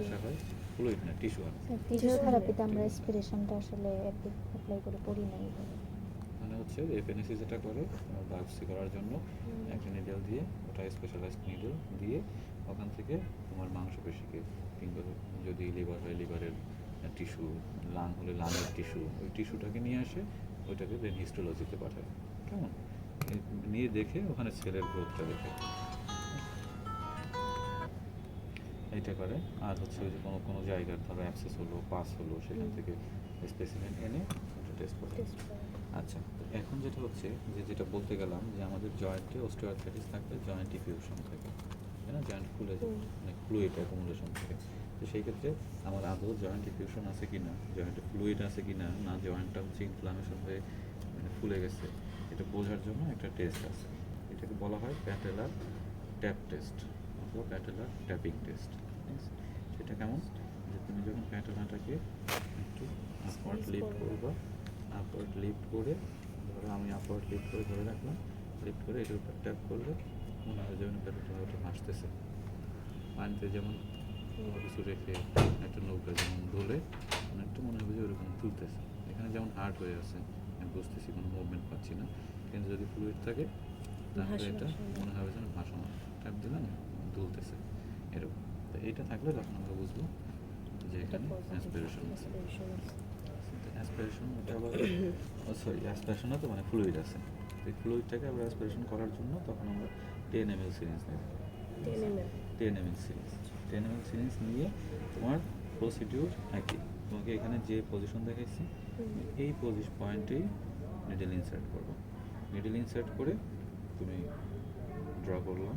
আসা হয় ফ্লুইড না, টিস্যু আনা। ফিজিওথেরাপিতে আমরা অ্যাসপিরেশনটা আসলে অ্যাপ্লাই করে করি না এইভাবে। মানে হচ্ছে এফএনএসি যেটা করে বায়োপসি করার জন্য একটা নিডল দিয়ে, ওটা স্পেশালাইজড নিডল দিয়ে ওখান থেকে তোমার মাংসপেশিকে, কিংবা যদি লিভার হয় লিভারের টিস্যু, লাং হলে লাংয়ের টিস্যু, ওই টিস্যুটাকে নিয়ে আসে, ওইটাকে দেন হিস্টোলজিতে পাঠায়। কেমন নিয়ে দেখে ওখানে সেলের গ্রোথটা দেখে এইটা করে। আর হচ্ছে ওই যে কোনো কোনো জায়গার ধরো অ্যাক্সেস হলো, পাস হলো, সেখান থেকে স্পেসিমেন এনে ওটা টেস্ট করে। আচ্ছা, তো এখন যেটা হচ্ছে যে যেটা বলতে গেলাম যে আমাদের জয়েন্টে অস্টিওআর্থ্রাইটিস থাকলে জয়েন্ট ডিফিউশন থাকে, তাই না? জয়েন্ট খুলে যায়, মানে ফ্লুইড অ্যাকুমুলেশন থাকে। তো সেই ক্ষেত্রে আমার আদৌ জয়েন্ট ডিফিউশন আছে কি না, জয়েন্টে ফ্লুইড আছে কি না, না জয়েন্টটা হচ্ছে ইনফ্লামেশন হয়ে মানে ফুলে গেছে, এটা বোঝার জন্য একটা টেস্ট আছে। এটাকে বলা হয় প্যাটেলার ট্যাপ টেস্ট অথবা প্যাটেলার ট্যাপিং টেস্ট। সেটা কেমন, যে তুমি যখন প্যাটেলাটাকে একটু আপওয়ার্ড লিফট করবা, আপওয়ার্ড লিফট করে, ধরো আমি আপওয়ার্ড লিফট করে ধরে রাখলাম, লিফট করে এটার উপর ট্যাপ করলে মনে হয় যেমন প্যাটেলটা ওটা ভাসতেছে পানিতে, যেমন কোনো কিছু রেখে একটা নৌকা যেমন দোলে অনেকটা মনে হবে যে ওরকম তুলতেছে। এখানে যেমন হার্ড হয়ে আছে, আমি বুঝতেছি কোনো মুভমেন্ট পাচ্ছি না, কিন্তু যদি ফ্লুইড থাকে তাহলে এটা মনে হবে যেন ভাসমান, ট্যাপ দিলাম দুলতেছে এরকম। তো এইটা থাকলে তখন আমরা বুঝবো যে এখানে অ্যাসপিরেশন আছে। অ্যাসপিরেশন এটা আবার সরি অ্যাসপিরেশনও তো মানে ফ্লুইড আছে, এই ফ্লুইডটাকে আবার অ্যাসপিরেশন করার জন্য তখন আমরা 10 ml সিরিঞ্জ নেব। 10 ml সিরিঞ্জ, 10 ml সিরিঞ্জ নিয়ে তোমার প্রসিডিউর একই, তোমাকে এখানে যে পজিশন দেখাইছি এই পয়েন্টেই নিডল ইনসার্ট করবো। নিডল ইনসার্ট করে তুমি ড্র করলাম,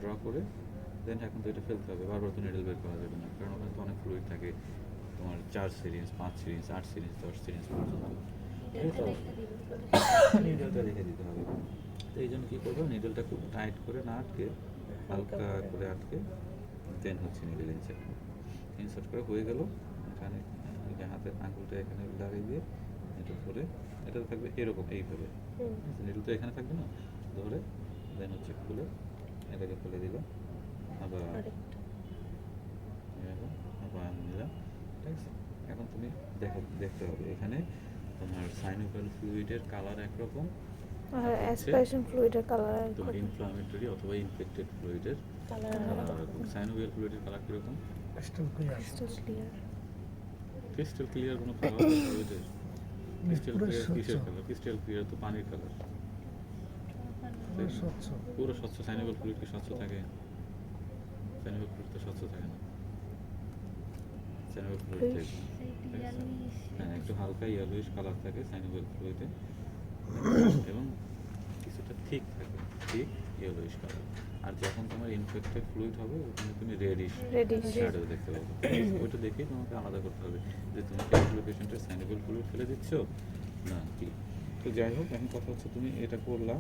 ড্র করে দেন এখন তো এটা ফেলতে হবে, বারবার তো নিডল বের করা যাবে না, কারণ ওখানে তো অনেক ফ্লুইড থাকে, তোমার 4 সিরিঞ্জ 5 সিরিঞ্জ 8 সিরিঞ্জ 10 সিরিঞ্জ পর্যন্ত নিডলটা রেখে দিতে হবে। তো এই জন্য কী করবো, নিডলটা খুব টাইট করে না আটকে, হালকা করে আটকে দেন হচ্ছে নিডল ইনসার্ট ইনসার্ট করে হয়ে গেল। এখানে হাতের আঙুলটা এখানে লাগিয়ে দিয়ে এটা ধরে, এটা থাকবে এরকম এইভাবে, নিডল তো এখানে থাকবে না, ধরে দেন হচ্ছে খুলে এটাকে খুলে দিল, আবার আবার নিলাম, ঠিক আছে? এখন তুমি দেখতে হবে এখানে তোমার সাইনোভিয়াল ফ্লুইডের কালার একরকম, আর অ্যাসপিরেশন ফ্লুইডের কালার তোমার ইনফ্লামেটরি অথবা ইনফেক্টেড ফ্লুইডের কালার এরকম। সাইনোভিয়াল ফ্লুইডের কালার কীরকম? Crystal clear. ক্রিস্টাল ক্লিয়ার কোনো কালার ফ্লুইডের? ক্রিস্টাল ক্লিয়ার কিসের কালার? ক্রিস্টাল ক্লিয়ার তো পানির কালার, পুরো স্বচ্ছ। সাইনোভিয়াল ফ্লুইড কি স্বচ্ছ থাকে? সাইনোভিয়াল ফ্লুইড তো স্বচ্ছ থাকে না, সাইনোভিয়াল ফ্লুইড হ্যাঁ একটু হালকা ইয়েলোইশ কালার থাকে সাইনোভিয়াল ফ্লুইডে, এবং কিছুটা ঠিক থাকে, ঠিক ইয়েলোইশ কালার। আর যখন তোমার ইনফেক্টেড ফ্লুইড হবে ওখানে তুমি রেডিশ শ্যাডো দেখতে পাবে। ওইটা দেখেই তোমাকে আলাদা করতে হবে যে তুমি ক্যান্সার পেশেন্টের সাইনোভিয়াল ফ্লুইড ফেলে দিচ্ছ না কি। তো যাই হোক, এখন কথা হচ্ছে তুমি এটা করলাম,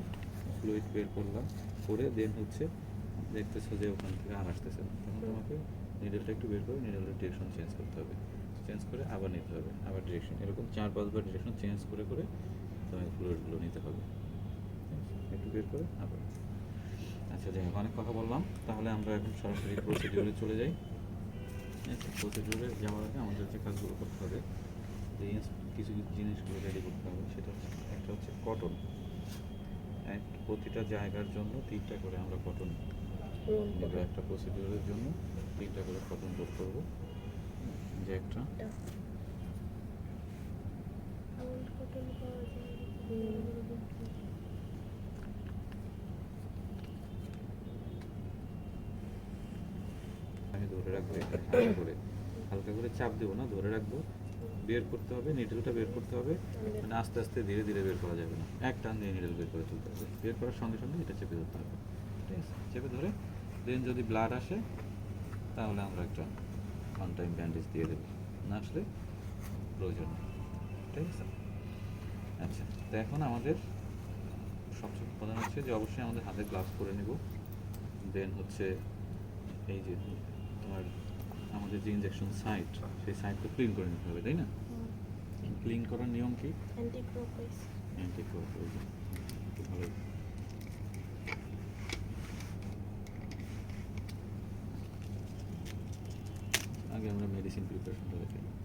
ফ্লুইড বের করলাম, করে দেন হচ্ছে দেখতেছো যে ওখান থেকে আর আসতেছে না, তখন তোমাকে নিডলটা একটু বের করে নিডলের ডিরেকশন চেঞ্জ করতে হবে, চেঞ্জ করে আবার নিতে হবে, আবার ডিরেকশন, এরকম 4-5 বার ডিরেকশন চেঞ্জ করে করে তোমাকে ফ্লুইডগুলো নিতে হবে, একটু বের করে আবার। আচ্ছা যাই হোক, অনেক কথা বললাম, তাহলে আমরা এখন সরাসরি প্রসিডিউরে চলে যাই। প্রসিডিউরে যাওয়ার আগে আমাদের যে কাজগুলো করতে হবে, যে কিছু কিছু জিনিসগুলো রেডি করতে হবে, সেটা হচ্ছে একটা হচ্ছে কটন, প্রতিটা জায়গার জন্য 3টা করে আমরা কটন নেব, একটা প্রসিডিউরের জন্য 3টা করে কটন লোড করবো, যে একটা আমি ধরে রাখবো, হালকা করে চাপ দেবো না, ধরে রাখবো, বের করতে হবে, নিডলটা বের করতে হবে, মানে আস্তে আস্তে ধীরে ধীরে বের করা যাবে না, এক টান দিয়ে নিডল বের করে তুলতে হবে, বের করার সঙ্গে সঙ্গে এটা চেপে ধরতে হবে, ঠিক আছে? চেপে ধরে দেন যদি ব্লাড আসে তাহলে আমরা একটা ওয়ান টাইম ব্যান্ডেজ দিয়ে দেবো, না আসলে প্রয়োজন নেই, ঠিক আছে? আচ্ছা, তো এখন আমাদের সবচেয়ে প্রধান হচ্ছে যে অবশ্যই আমাদের হাতে গ্লাভস পরে নেব, দেন হচ্ছে এই যে তোমার আমাদের যে ইনজেকশন সাইট, সেই সাইটটা ক্লিন করে নিতে হবে, তাই না? ক্লিন করার নিয়ম কি? অ্যান্টিক্লকওয়াইজ, খুব ভালো। আগে আমরা মেডিসিন প্রিপারেশনটা দেখে নিই,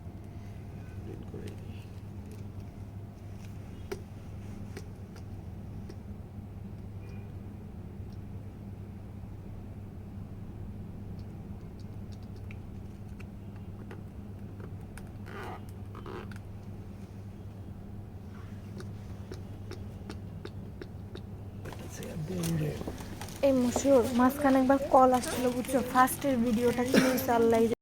রিড করে নিই। এই মুসুর মাঝখানে একবার কল আসছিল বুঝছো, ফার্স্টের ভিডিওটা কি হয়েছে আল্লাহ